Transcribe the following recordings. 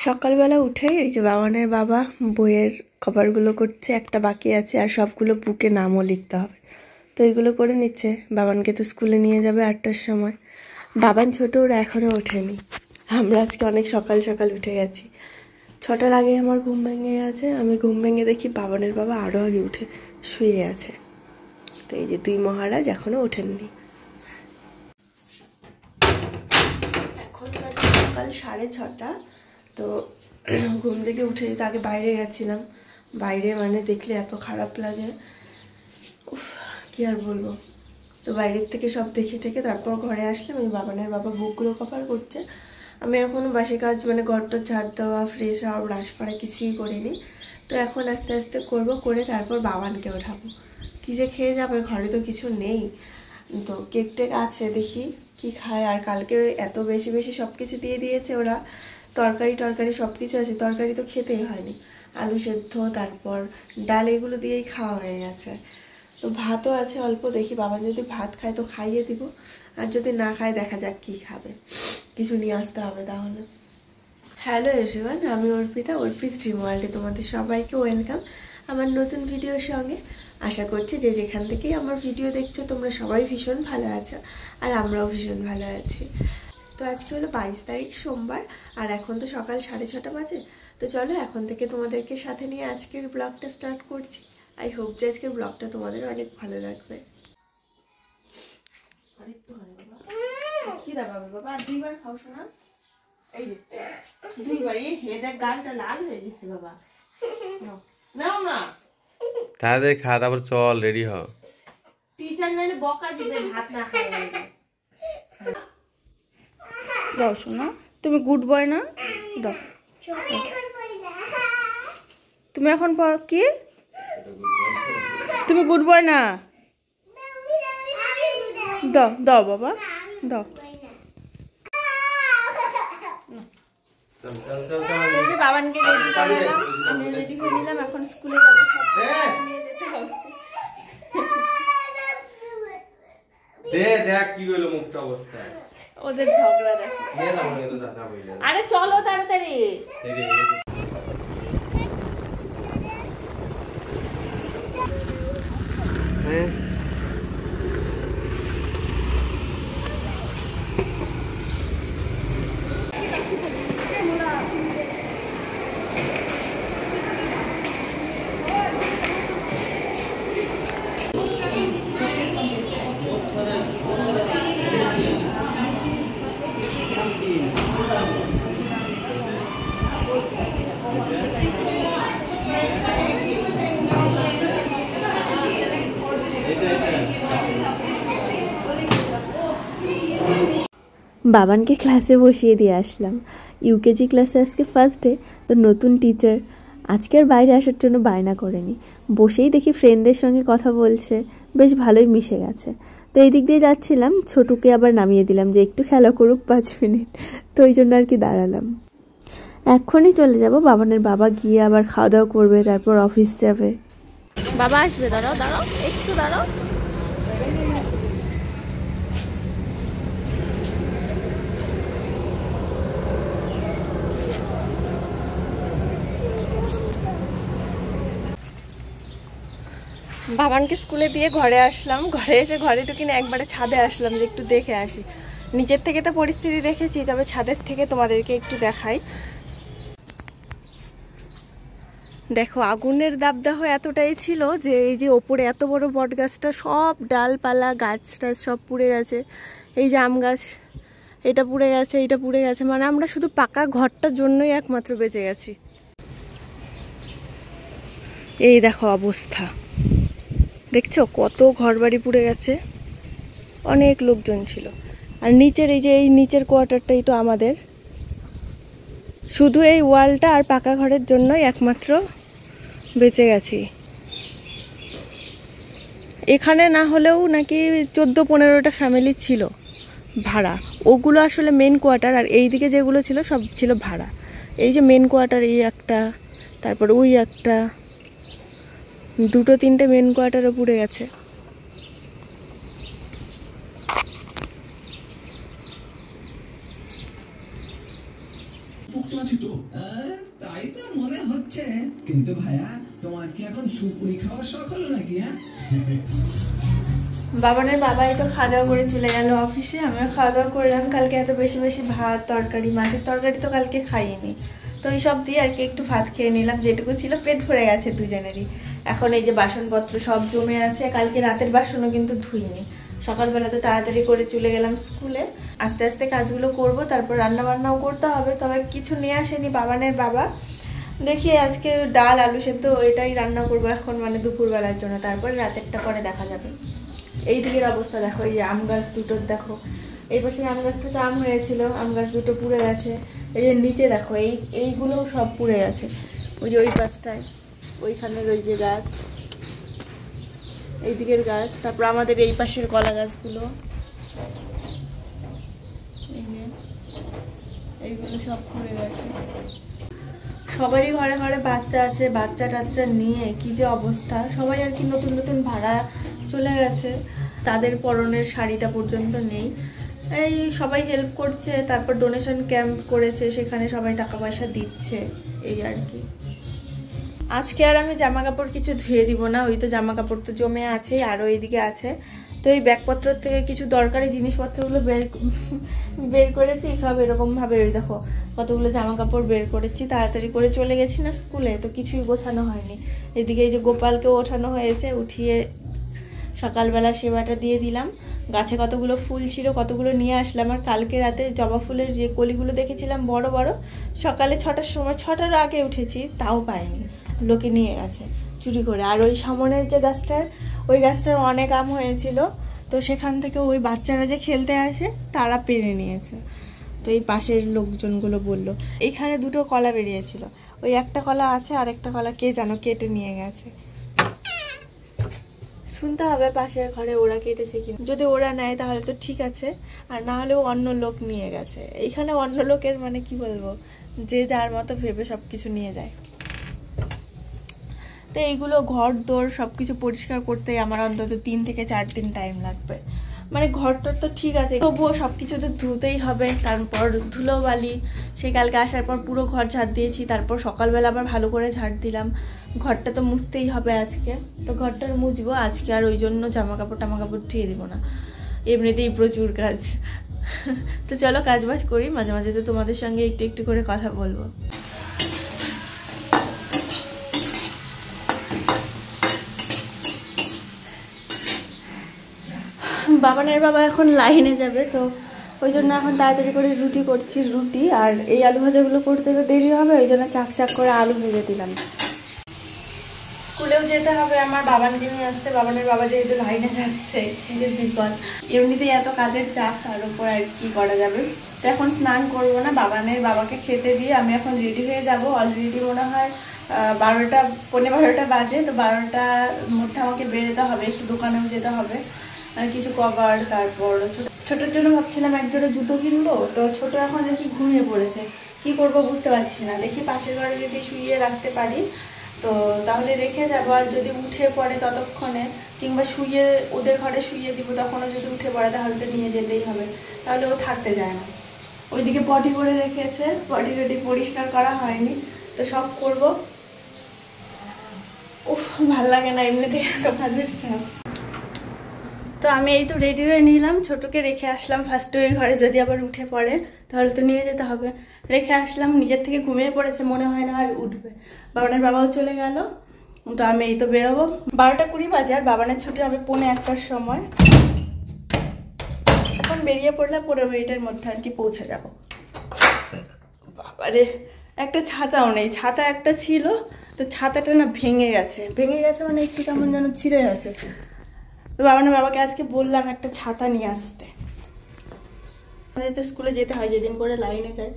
সকালবেলা উঠে এই যে বাবানের বাবা বইয়ের কভারগুলো করছে, একটা বাকি আছে আর সবগুলো বুকে নামও লিখতে হবে। তো এইগুলো করে নিচ্ছে। বাবানকে তো স্কুলে নিয়ে যাবে 8টার সময়। বাবান ছোট, ওরা এখনও ওঠেনি। আমরা আজকে অনেক সকাল সকাল উঠে গেছি। 6টার আগে আমার ঘুম ভেঙে গেছে। আমি ঘুম ভেঙে দেখি বাবানের বাবা আরও আগে উঠে শুয়ে আছে। তো এই যে দুই মহারাজ এখনও ওঠেননি। এখন সকাল 6:30। তো ঘুম থেকে উঠে তো আগে বাইরে গেছিলাম। বাইরে মানে দেখলে এত খারাপ লাগে, উফ কি আর বলবো। তো বাইরের থেকে সব দেখে টেকে তারপর ঘরে আসলাম। আমি বাবানের বাবা বুকগুলো কভার করছে। আমি এখনও বাসি কাজ মানে ঘরটা ঝাড় দেওয়া, ফ্রেশ হওয়া, ব্রাশ করা কিছুই করিনি। তো এখন আস্তে আস্তে করব, করে তারপর বাবানকে ওঠাবো। কী যে খেয়ে যাবে, ঘরে তো কিছু নেই। তো কেক টেক আছে, দেখি কি খায়। আর কালকে এত বেশি বেশি সব কিছু দিয়ে দিয়েছে ওরা, তরকারি সব কিছু আছে। তরকারি তো খেতেই হয়নি, আলু সেদ্ধ তারপর ডাল এগুলো দিয়েই খাওয়া হয়ে গেছে। তো ভাতও আছে অল্প, দেখি বাবা যদি ভাত খায় তো খাইয়ে দিব, আর যদি না খায় দেখা যাক কী খাবে, কিছু নিয়ে আসতে হবে তাহলে। হ্যালো এভরিওয়ান, আমি অর্পিতা, অর্পিস ড্রিম ওয়ার্ল্ডে তোমাদের সবাইকে ওয়েলকাম আমার নতুন ভিডিওর সঙ্গে। আশা করছি যে যেখান থেকেই আমার ভিডিও দেখছো তোমরা সবাই ভীষণ ভালো আছো, আর আমরাও ভীষণ ভালো আছি। তো আজকে হলো 22 তারিখ সোমবার, আর এখন তো সকাল 6:30 বাজে। তো চলো এখন থেকে তোমাদেরকে সাথে নিয়ে আজকের ব্লগটা স্টার্ট করছি। আই হোপ যে আজকের ব্লগটা তোমাদের অনেক ভালো লাগবে। কি দাবাবে বাবা, আর দুইবার খাও শোনা। এই যে দুইবার, এই হেডের গালটা লাল হয়ে গেছে বাবা। নাও না, তাদের খা, তারপর চল রেডি হ। টিচার নাইলে বকা দিবে ভাত না খাওয়া। দাও শোনা, তুমি গুড বয় না? দাও। তুমি এখন কি, তুমি গুড বয় না? দাও দাও বাবা, দাও। বাবানকে রেডি করলাম, আমি রেডি হয়ে নিলাম। এখন স্কুলে যাবো, সব নিয়ে যেতে হবে। দেখ কি হলো মুখটা অবস্থা, ওদের ঝগড়া দেখো। আরে চলো তাড়াতাড়ি। বাবানকে ক্লাসে বসিয়ে দিয়ে আসলাম। ইউকেজি ক্লাসে আজকে ফার্স্ট ডে, তো নতুন টিচার। আজকে আর বাইরে আসার জন্য বায়না করেনি, বসেই দেখি ফ্রেন্ডদের সঙ্গে কথা বলছে, বেশ ভালোই মিশে গেছে। তো এই দিক দিয়ে যাচ্ছিলাম, ছোটুকে আবার নামিয়ে দিলাম যে একটু খেলা করুক 5 মিনিট। তো ওই জন্য আর কি দাঁড়ালাম। এখনই চলে যাব, বাবানের বাবা গিয়ে আবার খাওয়া দাওয়া করবে, তারপর অফিস যাবে। বাবা আসবে, দাঁড়াও দাঁড়াও একটু দাঁড়াও। বাবানকে স্কুলে দিয়ে ঘরে আসলাম। ঘরে এসে ঘরে ঢুকিনি, একবারে ছাদে আসলাম যে একটু দেখে আসি। নিচের থেকে তো পরিস্থিতি দেখেছি, তবে ছাদের থেকে তোমাদেরকে একটু দেখাই। দেখো আগুনের দাবদাহ এতটাই ছিল যে এই যে ওপরে এত বড় বট গাছটা, সব ডালপালা গাছটা সব পুড়ে গেছে। এই যে আম গাছ, এটা পুড়ে গেছে, এটা পুড়ে গেছে। মানে আমরা শুধু পাকা ঘরটার জন্যই একমাত্র বেঁচে গেছি। এই দেখো অবস্থা, দেখছো কত ঘরবাড়ি পুড়ে গেছে, অনেক লোকজন ছিল। আর নিচের এই যে এই নিচের কোয়ার্টারটাই তো আমাদের, শুধু এই ওয়ালটা আর পাকা ঘরের জন্যই একমাত্র বেঁচে গেছি। এখানে না হলেও নাকি 14-15টা ফ্যামিলি ছিল ভাড়া, ওগুলো আসলে মেন কোয়ার্টার। আর এই দিকে যেগুলো ছিল সব ছিল ভাড়া। এই যে মেন কোয়ার্টার এই একটা, তারপর ওই একটা, 2-3টে মেন কোয়ার্টারও পুড়ে গেছে। ভুক্ত আছি তো, তাই তো মনে হচ্ছে, কিন্তু ভাইয়া তোমার কি এখন সুপুরি খাওয়ার শখ হলো নাকি? হ্যাঁ, বাবানের বাবাই তো খাওয়া দাওয়া করে চলে গেল অফিসে, আমিও খাওয়া দাওয়া করলাম। কালকে এত বেশি বেশি ভাত তরকারি, মাছের তরকারি তো কালকে খাইনি, তো এই সব দিয়ে আর কি একটু ভাত খেয়ে নিলাম, যেটুকু ছিল পেট ভরে গেছে দুজনেরই। এখন এই যে বাসনপত্র সব জমে আছে, কালকে রাতের বাসনও কিন্তু ধুইনি। সকালবেলা তো তাড়াতাড়ি করে চলে গেলাম স্কুলে, আস্তে আস্তে কাজগুলো করব, তারপর রান্না বান্নাও করতে হবে। তবে কিছু নিয়ে আসেনি বাবানের বাবা, দেখি আজকে ডাল আলু সেদ্ধ এটাই রান্না করবো এখন, মানে দুপুরবেলার জন্য, তারপরে রাতেরটা পরে দেখা যাবে। এই দিকের অবস্থা দেখো, এই যে আম গাছ দুটোর দেখো, এই পাশে আম গাছটাতে আম হয়েছিল, আম গাছ দুটো পুড়ে গেছে। এই যে নিচে দেখো, এইগুলোও সব পুড়ে গেছে। ওই যে ওই গাছটায়, ওইখানের ওই যে গাছ, এই দিকের গাছ, তারপর আমাদের এই পাশের কলা গাছগুলো, এই যে এইগুলো সব পুড়ে গেছে। সবারই ঘরে ঘরে বাচ্চা আছে, বাচ্চা টাচ্চা নিয়ে কি যে অবস্থা। সবাই আর কি নতুন নতুন ভাড়া চলে গেছে, তাদের পরনের শাড়িটা পর্যন্ত নেই। এই সবাই হেল্প করছে, তারপর ডোনেশন ক্যাম্প করেছে, সেখানে সবাই টাকা পয়সা দিচ্ছে, এই আর কি। আজকে আর আমি জামা কাপড় কিছু ধুয়ে দিব না, ওই তো জামা কাপড় তো জমে আছে, আরও এইদিকে আছে। তো এই ব্যাগপত্র থেকে কিছু দরকারি জিনিসপত্রগুলো বের করেছি সব এরকমভাবে। ওই দেখো কতগুলো জামা কাপড় বের করেছি, তাড়াতাড়ি করে চলে গেছি না স্কুলে, তো কিছুই গোছানো হয়নি। এদিকে এই যে গোপালকেও ওঠানো হয়েছে, উঠিয়ে সকালবেলা সেবাটা দিয়ে দিলাম। গাছে কতগুলো ফুল ছিল, কতগুলো নিয়ে আসলাম। আর কালকে রাতে জবা ফুলের যে কলিগুলো দেখেছিলাম বড় বড়, সকালে 6টার সময়, 6টার আগে উঠেছি, তাও পাইনি, লোকে নিয়ে গেছে চুরি করে। আর ওই সামনের যে গাছটার, ওই গাছটার অনেক আম হয়েছিল, তো সেখান থেকে ওই বাচ্চারা যে খেলতে আসে তারা পেরে নিয়েছে। তো এই পাশের লোকজনগুলো বললো এইখানে দুটো কলা বেরিয়েছিল, ওই একটা কলা আছে, আর একটা কলা কে জানো কেটে নিয়ে গেছে। শুনতে হবে পাশের ঘরে ওরা কেটেছে কি, যদি ওরা নেয় তাহলে তো ঠিক আছে, আর না হলেও অন্য লোক নিয়ে গেছে। এইখানে অন্য লোকের মানে কি বলবো, যে যার মতো ভেবে সব কিছু নিয়ে যায়। তো এইগুলো ঘর দোর সব কিছু পরিষ্কার করতে আমার অন্তত 3 থেকে 4 দিন টাইম লাগবে। মানে ঘরটার তো ঠিক আছে, তবুও সব কিছু তো ধুতেই হবে। তারপর ধুলো বালি, সেই কালকে আসার পর পুরো ঘর ঝাড় দিয়েছি, তারপর সকালবেলা আবার ভালো করে ঝাড় দিলাম। ঘরটা তো মুছতেই হবে আজকে, তো ঘরটা মুছবো আজকে। আর ওই জন্য জামা কাপড় ধুয়ে দিব না, এমনিতেই প্রচুর কাজ। তো চলো কাজ বাজ করি, মাঝে মাঝে তো তোমাদের সঙ্গে একটু একটু করে কথা বলবো। বাবানের বাবা এখন লাইনে যাবে, তো ওই জন্য এখন তাড়াতাড়ি করে রুটি করছি, রুটি। আর এই আলু ভাজাগুলো করতে তো দেরি হবে, ওই জন্য চাক চাক করে আলু ভেজে দিলাম। স্কুলেও যেতে হবে আমার বাবানকে নিয়ে আসতে, বাবানের বাবা যেহেতু লাইনে যাচ্ছে, এই যে বিপদ। এমনিতেই এত কাজের চাপ, তার উপর আর কি করা যাবে। তো এখন স্নান করবো না, বাবানের বাবাকে খেতে দিয়ে আমি এখন রেডি হয়ে যাব। অলরেডি মনে হয় 12টা, 12:15 বাজে, তো 12টার মধ্যে আমাকে বেরোতে হবে, একটু দোকানেও যেতে হবে, কিছু কভার। তারপর ছোটোর জন্য ভাবছিলাম একজোড়া জুতো কিনবো, তো ছোটো এখন দেখি ঘুমিয়ে পড়েছে, কি করব বুঝতে পারছি না। দেখি পাশের ঘরে যদি শুইয়ে রাখতে পারি তো তাহলে রেখে যাবো, আর যদি উঠে পড়ে ততক্ষণে, কিংবা শুইয়ে ওদের ঘরে শুইয়ে দিব, তখনও যদি উঠে পড়ে তাহলে তো নিয়ে যেতেই হবে, তাহলে ও থাকতে যায় না। ওইদিকে পটি করে রেখেছে, পটি টটি পরিষ্কার করা হয়নি, তো সব করব। উফ, ভাল লাগে না এমনিতে এত কাজের চাপ। তো আমি এই তো রেডি হয়ে নিলাম, ছোটকে রেখে আসলাম ফার্স্টে ওই ঘরে, যদি আবার উঠে পড়ে তাহলে তো নিয়ে যেতে হবে। রেখে আসলাম, নিজের থেকে ঘুমিয়ে পড়েছে, মনে হয় না আর উঠবে। বাবানের বাবাও চলে গেল, তো আমি এই তো বেরোবো। 12টা 20 বাজে, আর বাবানের ছুটি হবে 1:45-র সময়। এখন বেরিয়ে পড়লে 15 মিনিটের মধ্যে আর কি পৌঁছে যাব। বাবারে, একটা ছাতাও নেই, ছাতা একটা ছিল, তো ছাতাটা না ভেঙে গেছে মানে একটু কেমন যেন ছিঁড়ে গেছে। তো বাবানের বাবাকে আজকে বললাম একটা ছাতা নিয়ে আসতে। আমাদের তো স্কুলে যেতে হয়, যেদিন করে লাইনে যায়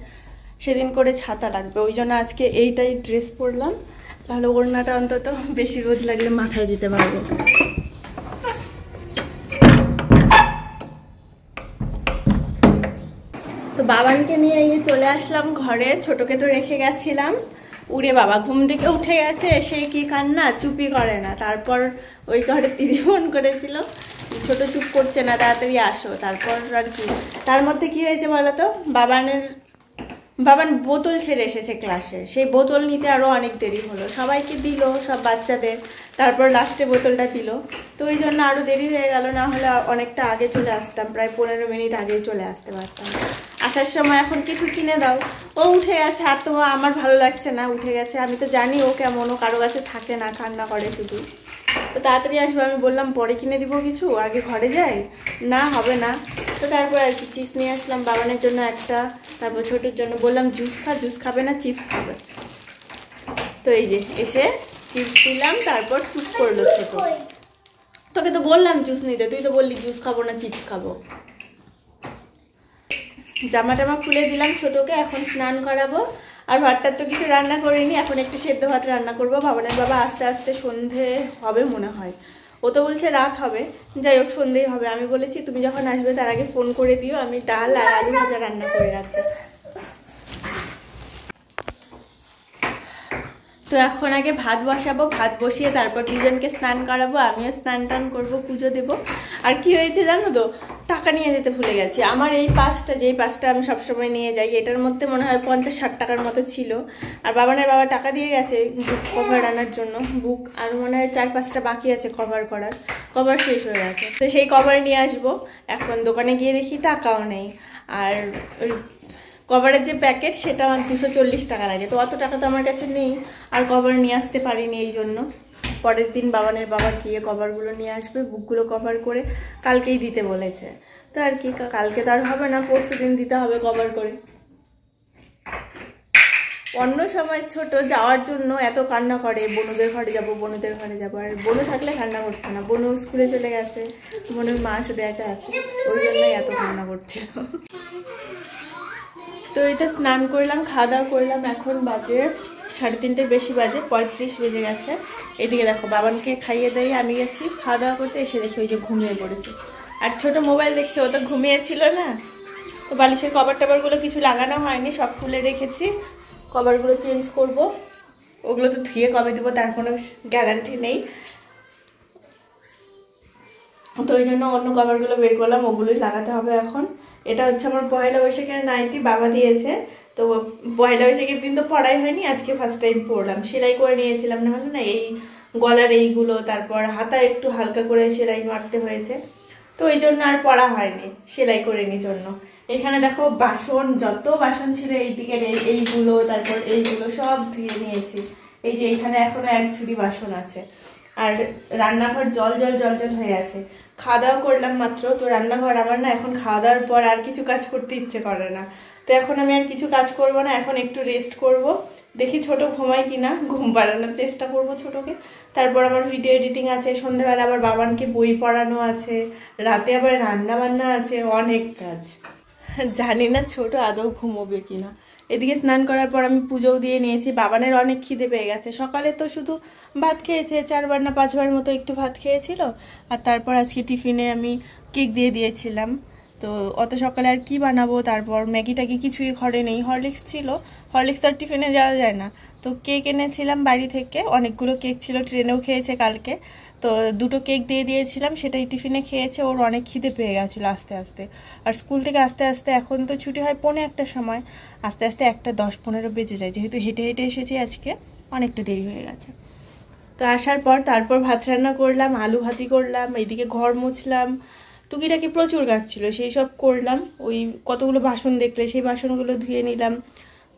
সেদিন করে ছাতা লাগবে, ওই জন্য আজকে এইটাই ড্রেস পরলাম, তাহলে ওড়নাটা অন্তত বেশি রোদ লাগলে মাথায় দিতে পারবো। তো বাবানকে নিয়ে এই চলে আসলাম ঘরে, ছোটকে তো রেখে গেছিলাম। উড়ে বাবা ঘুম থেকে উঠে গেছে, সে কি কান্না, চুপই করে না। তারপর ওই ঘরে দিদি ফোন করেছিল, ছোট চুপ করছে না, তাড়াতাড়ি আসো। তারপর আর কি, তার মধ্যে কি হয়েছে বলো তো, বাবানের বাবান বোতল ছেড়ে এসেছে ক্লাসে, সেই বোতল নিতে আরও অনেক দেরি হলো, সবাইকে দিল সব বাচ্চাদের, তারপর লাস্টে বোতলটা দিল। তো ওই জন্য আরও দেরি হয়ে গেল, না হলে অনেকটা আগে চলে আসতাম, প্রায় 15 মিনিট আগে চলে আসতে পারতাম। আসার সময় এখন কিছু কিনে দাও, ও উঠে গেছে, আর তো আমার ভালো লাগছে না, উঠে গেছে। আমি তো জানি ও কেমন, ও কারো কাছে থাকে না, কান্না করে শুধু। তো তাড়াতাড়ি আসবে, আমি বললাম পরে কিনে দিব কিছু, আগে ঘরে যাই, না হবে না। তো তারপর আর কি চিপস নিয়ে আসলাম বাবানের জন্য একটা, তারপর ছোটোর জন্য বললাম জুস জুস খাবে না, চিপস খাবে। তো এই যে এসে চিপস দিলাম, তারপর চুপ করলো ছোটো। তোকে তো বললাম জুস নিতে, তুই তো বললি জুস খাবো না চিপস খাবো। জামা টামা খুলে দিলাম ছোটোকে, এখন স্নান করাবো। আর ভাতটার তো কিছু রান্না করিনি, এখন একটু সেদ্ধ ভাত রান্না করবো। ভাবনের বাবা আস্তে আস্তে সন্ধে হবে মনে হয়, ও তো বলছে রাত হবে, যাই হোক সন্ধেই হবে। আমি বলেছি তুমি যখন আসবে তার আগে ফোন করে দিও, আমি ডাল আর আলু ভাজা রান্না করে রাখবো। তো এখন আগে ভাত বসাবো, ভাত বসিয়ে তারপর দুজনকে স্নান করাবো, আমিও স্নান টান করবো, পুজো দেবো। আর কি হয়েছে জানো তো, টাকা নিয়ে যেতে ভুলে গেছি। আমার এই পাসটা, যেই পাসটা আমি সবসময় নিয়ে যাই, এটার মধ্যে মনে হয় 50-60 টাকার মতো ছিল। আর বাবানের বাবা টাকা দিয়ে গেছে বুক কভার আনার জন্য, বুক আর মনে হয় 4-5টা বাকি আছে কভার করার, কভার শেষ হয়ে গেছে। তো সেই কভার নিয়ে আসবো। এখন দোকানে গিয়ে দেখি টাকাও নেই, আর কভারের যে প্যাকেট সেটা 240 টাকা লাগে। তো অত টাকা তো আমার কাছে নেই, আর কভার নিয়ে আসতে পারিনি। এই জন্য পরের দিন বাবানের বাবা গিয়ে কভারগুলো নিয়ে আসবে, বুকগুলো কভার করে কালকেই দিতে বলেছে। তো আর কি, কালকে তো আর হবে না, পরশু দিন দিতে হবে কভার করে। অন্য সময় ছোট যাওয়ার জন্য এত কান্না করে, বনুদের ঘরে যাব, বনুদের ঘরে যাবো। আর বনু থাকলে কান্না করতো না, বনু স্কুলে চলে গেছে, বনুর মা শুধু একা আছে, ওই জন্যই এত কান্না করছিল। তো এটা স্নান করলাম, খাওয়া দাওয়া করলাম, এখন বাজে 3:30 বেশি বাজে, 35 বেজে গেছে। এদিকে দেখো বাবানকে খাইয়ে দিয়ে আমি গেছি খাওয়া দাওয়া করতে, এসে দেখি ওই যে ঘুমিয়ে পড়েছে। আর ছোট মোবাইল দেখছে, ও তো ঘুমিয়েছিল না। তো বালিশের কভার টভারগুলো কিছু লাগানো হয়নি, সব খুলে রেখেছি, কভারগুলো চেঞ্জ করব। ওগুলো তো ধুয়ে কবে দেবো তার কোনো গ্যারান্টি নেই, তো ওই জন্য অন্য কভারগুলো বের করলাম, ওগুলোই লাগাতে হবে এখন। এটা হচ্ছে আমার পয়লা বৈশাখের নাইটি, বাবা দিয়েছে। তো পয়লা বৈশাখের দিন তো পড়াই হয়নি, আজকে ফার্স্ট টাইম পরলাম, সেলাই করে নিয়েছিলাম, না হলে না এই গলার এইগুলো, তারপর হাতা একটু হালকা করে সেলাই মারতে হয়েছে, তো ওই জন্য আর পড়া হয়নি, সেলাই করে নি জন্য। এখানে দেখো বাসন, যত বাসন ছিল এই দিকের এইগুলো, তারপর এইগুলো সব ধুয়ে নিয়েছি। এই যে এখানে এখনো 1 ঝুড়ি বাসন আছে। আর রান্নাঘর জল জল জল জল হয়ে আছে। খাওয়া দাওয়া করলাম মাত্র, তো রান্নাঘর আমার না এখন খাওয়া দাওয়ার পর আর কিছু কাজ করতে ইচ্ছে করে না। তো এখন আমি আর কিছু কাজ করব না, এখন একটু রেস্ট করব। দেখি ছোট ঘুমায় কিনা, ঘুম পাড়ানোর চেষ্টা করব ছোটকে। তারপর আমার ভিডিও এডিটিং আছে, সন্ধ্যাবেলা আবার বাবানকে বই পড়ানো আছে, রাতে আবার রান্না বান্না আছে, অনেক কাজ। জানি না ছোট আদৌ ঘুমোবে কিনা। এদিকে স্নান করার পর আমি পুজোও দিয়ে নিয়েছি। বাবানের অনেক খিদে পেয়ে গেছে, সকালে তো শুধু ভাত খেয়েছে, 4বার না 5বার মতো একটু ভাত খেয়েছিল। আর তারপর আজকে টিফিনে আমি কেক দিয়ে দিয়েছিলাম। তো অত সকালে আর কি বানাবো, তারপর ম্যাগি ট্যাগি কিছুই ঘরে নেই, হরলিক্স ছিল, হরলিক্স তো আর টিফিনে যাওয়া যায় না। তো কেক এনেছিলাম বাড়ি থেকে, অনেকগুলো কেক ছিল, ট্রেনেও খেয়েছে কালকে। তো 2টো কেক দিয়ে দিয়েছিলাম, সেটাই টিফিনে খেয়েছে। ওর অনেক খিদে পেয়ে গেছিলো আস্তে আস্তে। আর স্কুল থেকে আস্তে আস্তে, এখন তো ছুটি হয় 1:45 সময়, আস্তে আস্তে 1:10-15 বেজে যায়, যেহেতু হেঁটে হেঁটে এসেছি আজকে, অনেকটা দেরি হয়ে গেছে। তো আসার পর তারপর ভাত রান্না করলাম, আলু ভাজি করলাম, এইদিকে ঘর মুছলাম, টুকিটাকি প্রচুর কাজ ছিল, সেই সব করলাম। ওই কতগুলো বাসন দেখলে, সেই বাসনগুলো ধুয়ে নিলাম।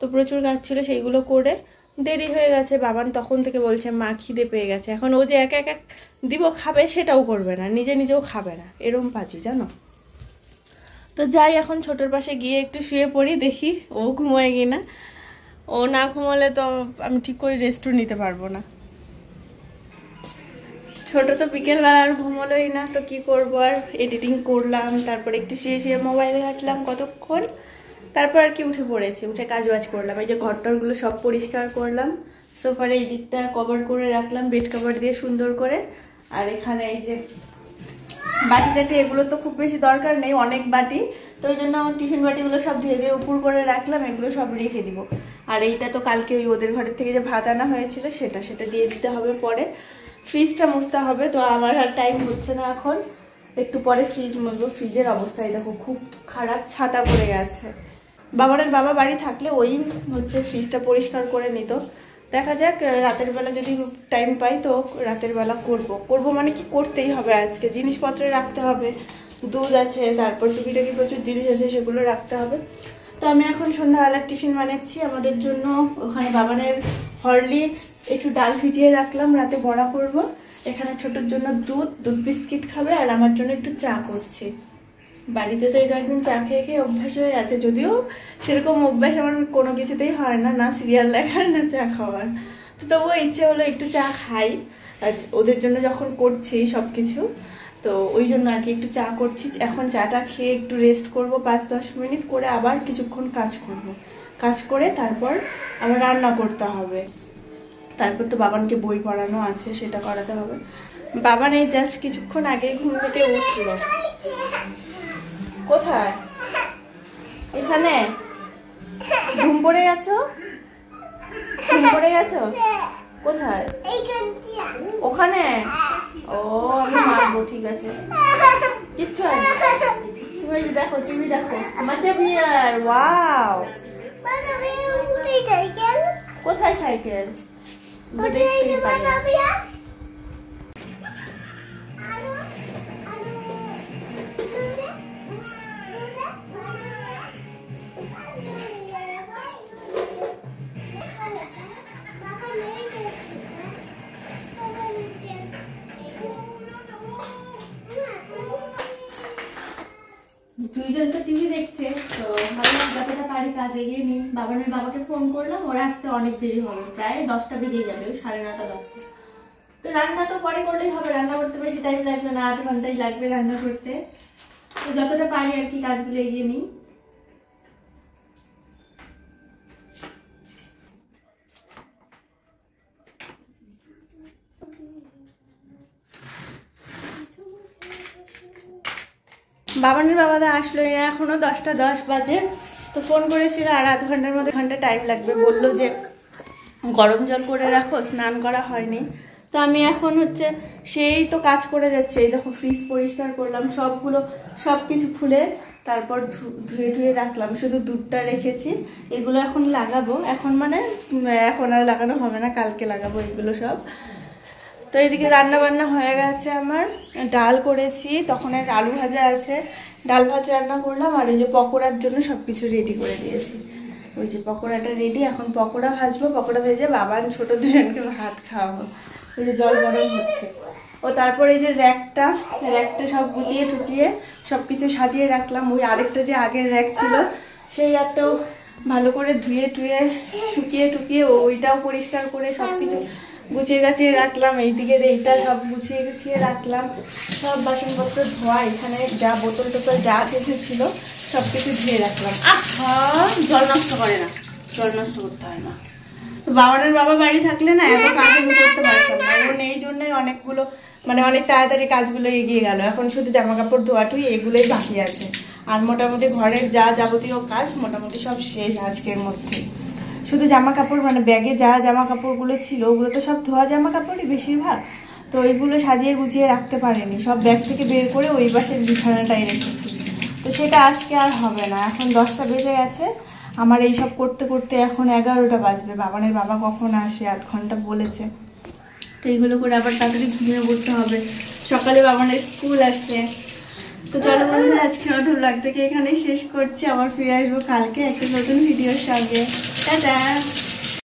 তো প্রচুর কাজ ছিল, সেইগুলো করে দেরি হয়ে গেছে। বাবান তখন থেকে বলছে মা খিদে পেয়ে গেছে। এখন ও যে এক এক দিব খাবে সেটাও করবে না, নিজে নিজেও খাবে না, এরম পাচ্ছি জানো। তো যাই এখন ছোটোর পাশে গিয়ে একটু শুয়ে পড়ি, দেখি ও ঘুমোয় কিনা। ও না ঘুমোলে তো আমি ঠিক করে রেস্টও নিতে পারবো না। ছোট তো বিকেলবেলা আর ঘুমোলোই না, তো কি করবো আর, এডিটিং করলাম, তারপর একটু শুয়ে শুয়ে মোবাইলে ঘাঁটলাম কতক্ষণ, তারপর আর কি উঠে পড়েছি, উঠে কাজ বাজ করলাম। এই যে ঘরটরগুলো সব পরিষ্কার করলাম, সোফার এই দিকটা কভার করে রাখলাম বেড কভার দিয়ে সুন্দর করে। আর এখানে এই যে বাটি টাটি, এগুলো তো খুব বেশি দরকার নেই, অনেক বাটি, তো ওই জন্য টিফিন বাটিগুলো সব ধুয়ে দিয়ে উপর করে রাখলাম, এগুলো সব রেখে দিব। আর এইটা তো কালকে ওই ওদের ঘরের থেকে যে ভাত আনা হয়েছিল সেটা দিয়ে দিতে হবে পরে। ফ্রিজটা মুছতে হবে, তো আমার আর টাইম হচ্ছে না এখন, একটু পরে ফ্রিজ মুছবো। ফ্রিজের অবস্থায় দেখো খুব খারাপ, ছাতা পড়ে গেছে, বাবানের বাবা বাড়ি থাকলে ওই হচ্ছে ফ্রিজটা পরিষ্কার করে নিত। দেখা যাক রাতের বেলা যদি টাইম পাই তো রাতের বেলা করব মানে কি করতেই হবে, আজকে জিনিসপত্র রাখতে হবে, দুধ আছে, তারপর টুকিটাকি প্রচুর জিনিস আছে, সেগুলো রাখতে হবে। তো আমি এখন সন্ধ্যাবেলার টিফিন বানাচ্ছি আমাদের জন্য। ওখানে বাবানের হরলিক্স, একটু ডাল ভিজিয়ে রাখলাম, রাতে বড়া করব। এখানে ছোটোর জন্য দুধ বিস্কিট খাবে, আর আমার জন্য একটু চা করছি। বাড়িতে তো এই কয়েকদিন চা খেয়ে খেয়ে অভ্যাস হয়ে আছে, যদিও সেরকম অভ্যাস আমার কোনো কিছুতেই হয় না, না সিরিয়াল দেখার না চা খাওয়ার। তো তবুও ইচ্ছে হলো একটু চা খাই, আর ওদের জন্য যখন করছি সব কিছু, তো ওই জন্য আর কি একটু চা করছি। এখন চাটা খেয়ে একটু রেস্ট করব 5-10 মিনিট করে, আবার কিছুক্ষণ কাজ করে তারপর আবার রান্না করতে হবে। তারপর তো বাবানকে বই পড়ানো আছে, সেটা করাতে হবে। বাবান এই জাস্ট কিছুক্ষণ আগে ঘুম থেকে উঠল। কোথায়? এখানে ঘুম পড়ে গেছো? কোথায়? ওখানে? ও আমি মারবো, ঠিক আছে, কিচ্ছু হয় না। তুমি দেখো, টিভি দেখো। মাচা বিয়ার, ওয়াও, কোথায় সাইকেল? দেখতেই পারি। দুইজন তো টিভি দেখছে, তো ভাবলাম যতটা পারি কাজ এগিয়ে নিই। বাবানের বাবাকে ফোন করলাম, ওরা আসতে অনেক দেরি হবে, প্রায় 10টা বেজে যাবে, 9:30-10টা। তো রান্না তো পরে করলেই হবে, রান্না করতে বেশি টাইম লাগবে না, 8 ঘন্টাই লাগবে রান্না করতে। তো যতটা পারি আর কি কাজগুলো এগিয়ে নিই। বাবানের বাবাদা আসলো এখনো 10টা 10 বাজে। তো ফোন করেছিল আর আধ ঘন্টার মধ্যে ঘন্টা টাইম লাগবে, বললো যে গরম জল করে রাখো, স্নান করা হয়নি। তো আমি এখন হচ্ছে সেই তো কাজ করে যাচ্ছে। এই দেখো ফ্রিজ পরিষ্কার করলাম, সব কিছু খুলে তারপর ধুয়ে রাখলাম, শুধু দুধটা রেখেছি। এগুলো এখন লাগাবো, এখন আর লাগানো হবে না, কালকে লাগাবো এগুলো সব। তো এদিকে রান্না বান্না হয়ে গেছে আমার, ডাল করেছি, তখন আর আলু ভাজা আছে, ডাল ভাত রান্না করলাম। আর এই যে পকোড়ার জন্য সব কিছু রেডি করে দিয়েছি, ওই যে পকোড়াটা রেডি। এখন পকোড়া ভাজবো, পকোড়া ভেজে বাবান ছোট দুজনকে ভাত খাওয়াবো। ওই যে জল গরম হচ্ছে। ও তারপর এই যে র্যাকটা সব গুছিয়ে টুচিয়ে সব কিছু সাজিয়ে রাখলাম। ওই আরেকটা যে আগের র্যাক ছিল, সেই র্যাকটাও ভালো করে ধুয়ে টুয়ে শুকিয়ে টুকিয়ে ওইটাও পরিষ্কার করে সব কিছু গুছিয়ে রাখলাম। এইদিকের এইটা সব গুছিয়ে রাখলাম, সব বাসনপত্র ধোয়া, এখানে যা বোতল টোতল যা কিছু ছিল সব কিছু ধুয়ে রাখলাম। জল নষ্ট করে না, জল নষ্ট করতে হয় না। তো বাবানের বাবা বাড়ি থাকলে না এত কাজগুলো করতে পারতাম না, এখন এই জন্যই অনেকগুলো অনেক তাড়াতাড়ি কাজগুলো এগিয়ে গেল। এখন শুধু জামা কাপড় ধোয়াটুই এগুলোই বাকি আছে, আর মোটামুটি ঘরের যা যাবতীয় কাজ মোটামুটি সব শেষ আজকের মধ্যে। শুধু জামা কাপড় ব্যাগে যা জামা কাপড়গুলো ছিল ওগুলো তো সব ধোয়া জামা কাপড়ই বেশিরভাগ, তো ওইগুলো সাজিয়ে গুছিয়ে রাখতে পারিনি, সব ব্যাগ থেকে বের করে ওই পাশের বিছানাটাই রেখেছি। তো সেটা আজকে আর হবে না। এখন 10টা বেজে গেছে, আমার এইসব করতে করতে এখন 11টা বাজবে। বাবানের বাবা কখন আসে, আধ ঘন্টা বলেছে। তো এইগুলো করে আবার তাড়াতাড়ি ঘুমিয়ে পড়তে হবে, সকালে বাবানের স্কুল আছে। তো চলো বন্ধুরা, আজকে আমাদের ব্লগটাকে এখানেই শেষ করছি। আবার ফিরে আসবো কালকে একটা নতুন ভিডিওর সঙ্গে। টাটা।